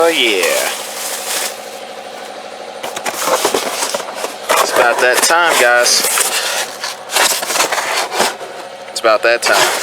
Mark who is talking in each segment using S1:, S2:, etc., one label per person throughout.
S1: Oh yeah. It's about that time, guys. It's about that time.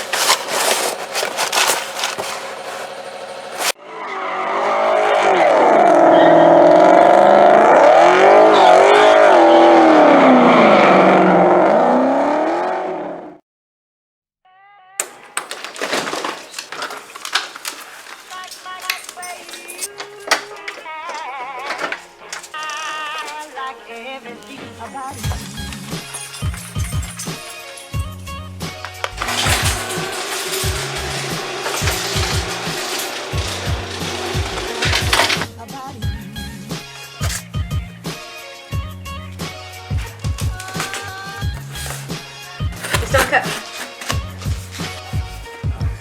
S2: Don't cut.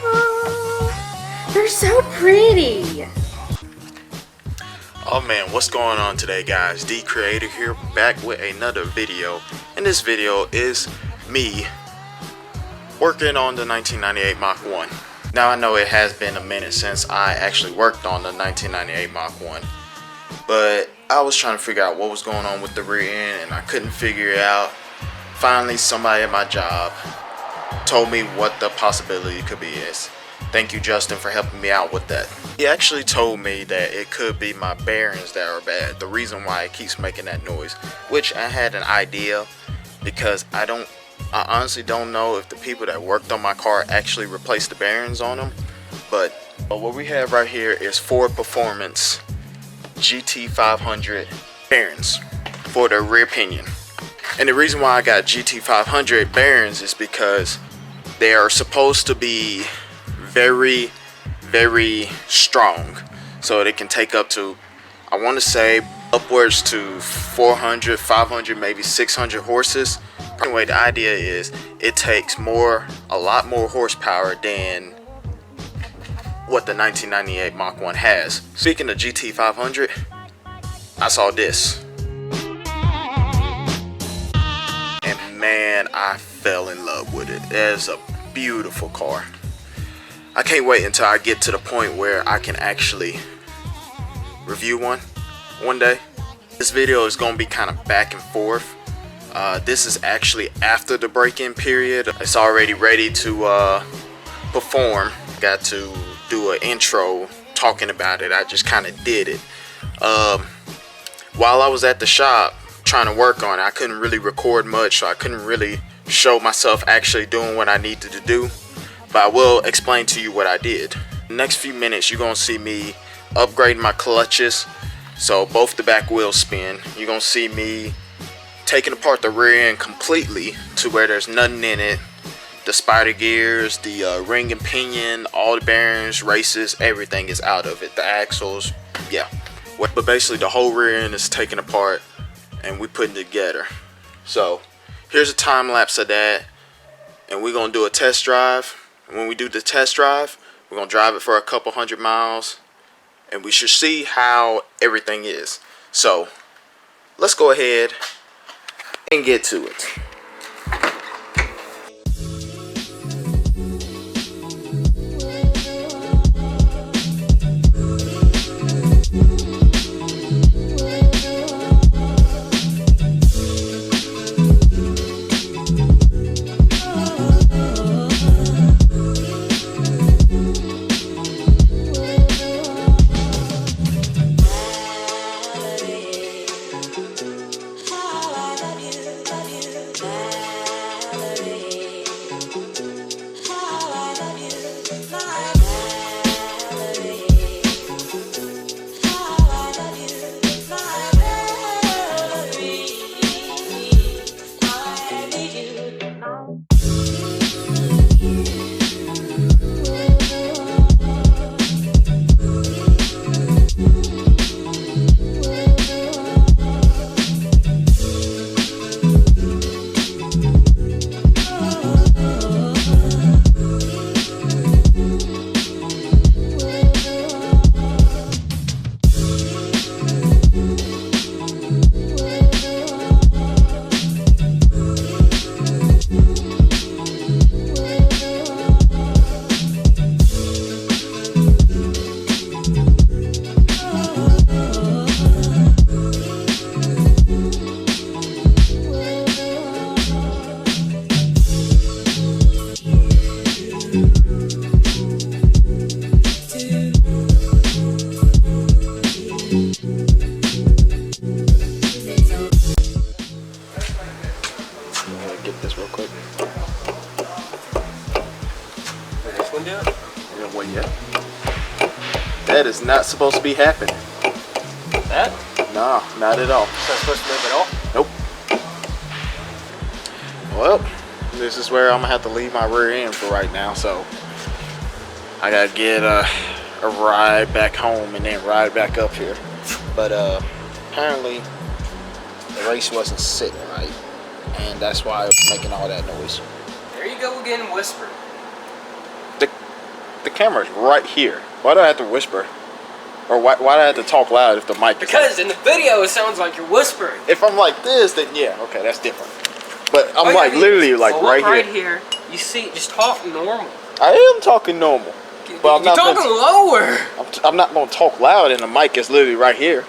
S2: Oh, they're so pretty.
S1: Oh man, what's going on today, guys? D Creator here, back with another video. And this video is me working on the 1998 Mach 1. Now I know it has been a minute since I actually worked on the 1998 Mach 1, but I was trying to figure out what was going on with the rear end and I couldn't figure it out. Finally, somebody at my job told me what the possibility could be is. Thank you, Justin, for helping me out with that. He actually told me that it could be my bearings that are bad, the reason why it keeps making that noise, which I had an idea because I honestly don't know if the people that worked on my car actually replaced the bearings on them. But what we have right here is Ford Performance GT500 bearings for the rear pinion. And the reason why I got GT500 bearings is because they are supposed to be very, very strong. So they can take up to, I want to say, upwards to 400, 500, maybe 600 horses. Anyway, the idea is it takes a lot more horsepower than what the 1998 Mach 1 has. Speaking of GT500, I saw this. Man, I fell in love with it. It's a beautiful car. I can't wait until I get to the point where I can actually review one day. This video is going to be kind of back and forth. This is actually after the break-in period. It's already ready to perform. Got to do an intro talking about it. I just kind of did it. While I was at the shop trying to work on it, I couldn't really record much, so I couldn't really show myself actually doing what I needed to do, but I will explain to you what I did. The next few minutes you're gonna see me upgrading my clutches so both the back wheels spin. You're gonna see me taking apart the rear end completely to where there's nothing in it. The spider gears, the ring and pinion, all the bearings, races, everything is out of it. The axles, yeah. But basically the whole rear end is taken apart and we put it together. So here's a time lapse of that, and we're gonna do a test drive. And when we do the test drive, we're gonna drive it for a couple 100 miles and we should see how everything is. So let's go ahead and get to it. Yeah. That is not supposed to be happening.
S3: That?
S1: No, not at all.
S3: It's not supposed to move at all?
S1: Nope. Well, this is where I'm gonna have to leave my rear end for right now, so I gotta get a ride back home and then ride back up here. But apparently the race wasn't sitting right, and that's why it was making all that noise.
S3: There you go again, whispering.
S1: The camera's right here. Why do I have to whisper? Or why do I have to talk loud if the mic is
S3: Because in the video it sounds like you're whispering.
S1: If I'm like this, then yeah, okay, that's different. But I'm
S3: Oh,
S1: like
S3: yeah,
S1: literally like
S3: so
S1: right
S3: right
S1: here.
S3: here. You see, just talk normal.
S1: I am talking normal. But I'm
S3: You're
S1: not
S3: talking
S1: gonna,
S3: lower.
S1: I'm not gonna talk loud and the mic is literally right here.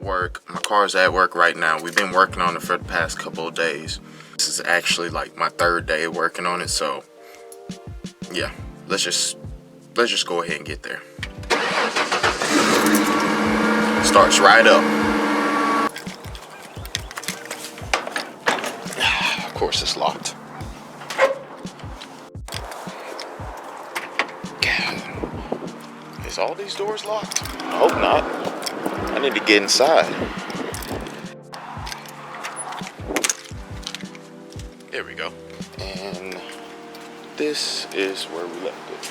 S1: Work. My car's at work right now. We've been working on it for the past couple of days. This is actually like my third day working on it, so yeah, let's just go ahead and get there. Starts right up. Of course it's locked. God. Is all these doors locked? I hope not. I need to get inside. There we go. And this is where we left it.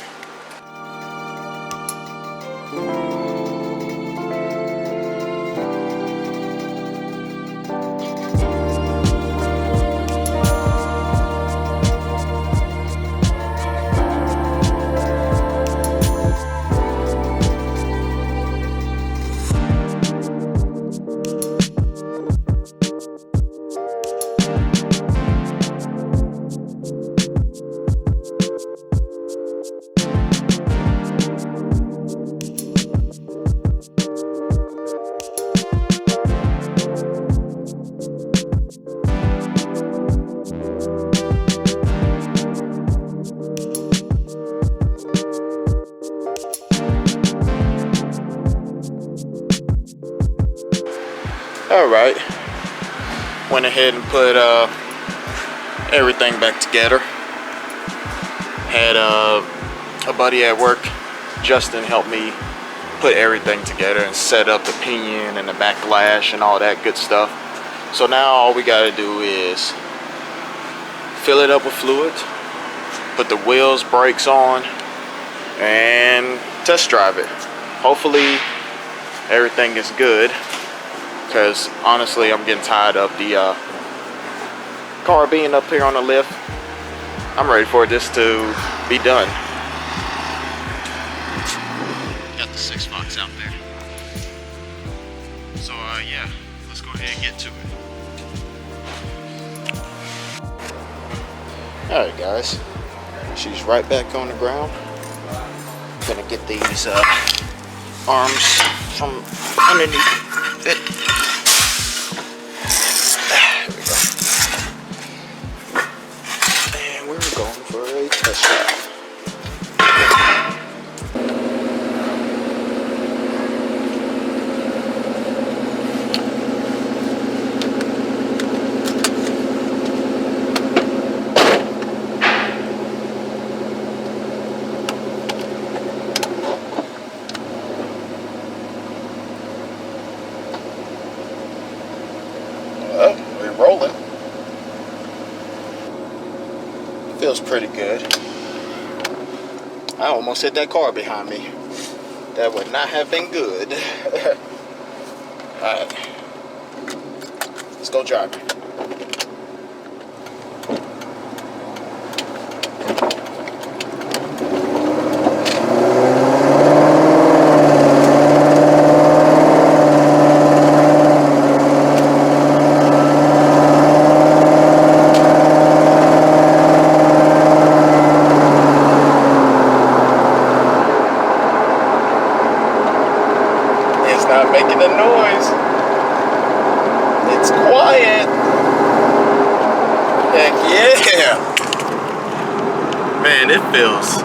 S1: All right, went ahead and put everything back together. Had a buddy at work, Justin, help me put everything together and set up the pinion and the backlash and all that good stuff. So now all we gotta do is fill it up with fluid, put the wheels, brakes on, and test drive it. Hopefully everything is good, because honestly I'm getting tired of the car being up here on the lift. I'm ready for this to be done. Got the 6-box out there. So yeah, let's go ahead and get to it. Alright guys, she's right back on the ground. Gonna get these arms from underneath it. There we go. And we're going for a test drive. We're rolling. Feels pretty good. I almost hit that car behind me. That would not have been good. Alright. Let's go driving. Not making a noise. Yeah. Man, it feels.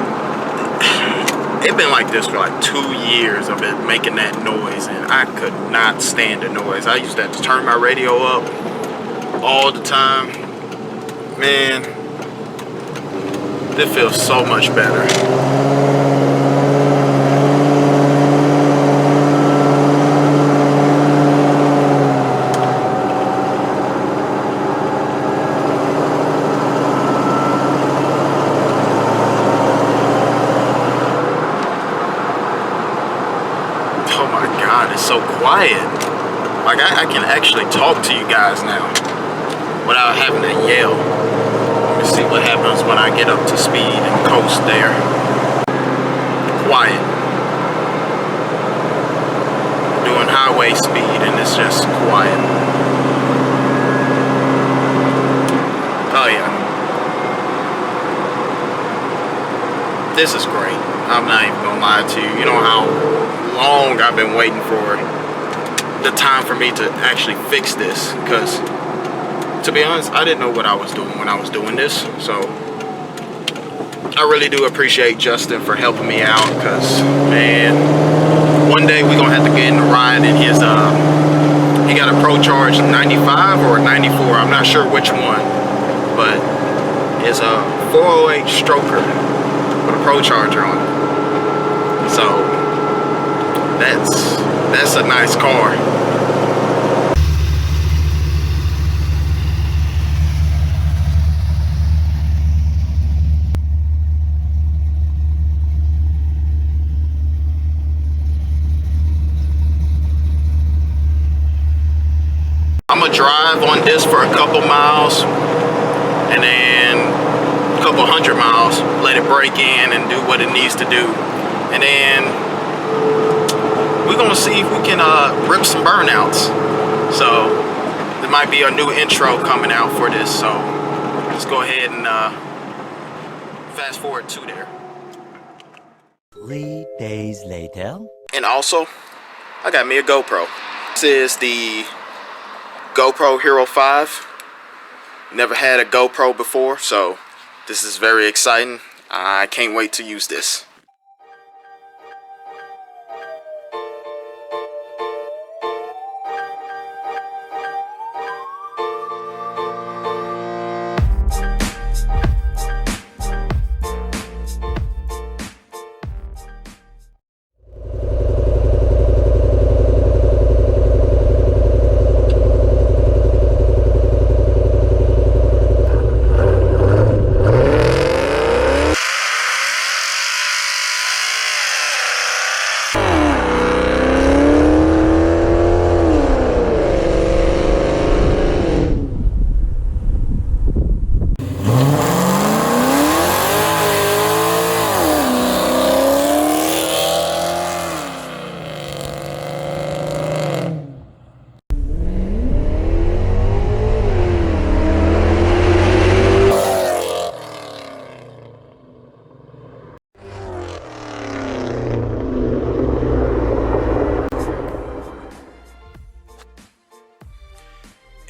S1: It's been like this for like 2 years of it making that noise, and I could not stand the noise. I used to have to turn my radio up all the time. Man, it feels so much better. Oh my God, it's so quiet. Like I can actually talk to you guys now without having to yell. Let me see what happens when I get up to speed and coast there. Quiet. Doing highway speed and it's just quiet. Oh yeah. This is great. I'm not even gonna lie to you. You know how long I've been waiting for the time for me to actually fix this, because to be honest, I didn't know what I was doing when I was doing this. So I really do appreciate Justin for helping me out, because man, one day we're gonna have to get in the ride in his he got a Pro Charge 95 or 94, I'm not sure which one, but it's a 408 stroker with a Pro Charger on it. So that's a nice car. I'm gonna drive on this for a couple miles and then a couple hundred miles, let it break in and do what it needs to do, and then we're gonna see if we can rip some burnouts. So there might be a new intro coming out for this, so let's go ahead and fast forward to there.
S4: 3 days later.
S1: And also, I got me a GoPro. This is the GoPro Hero 5. Never had a GoPro before, so this is very exciting. I can't wait to use this.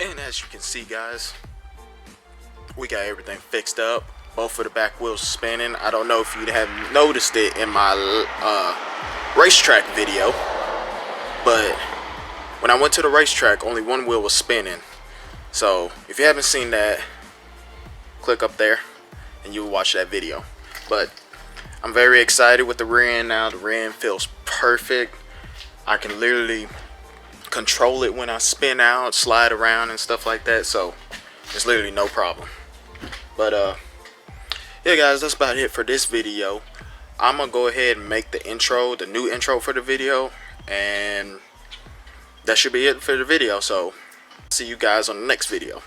S1: And as you can see, guys, we got everything fixed up. Both of the back wheels spinning. I don't know if you have noticed it in my racetrack video, but when I went to the racetrack, only one wheel was spinning. So if you haven't seen that, click up there and you'll watch that video. But I'm very excited with the rear end now. The rear end feels perfect. I can literally control it when I spin out, slide around and stuff like that, so it's literally no problem. But yeah guys, that's about it for this video. I'm gonna go ahead and make the intro, the new intro for the video, and that should be it for the video. So see you guys on the next video.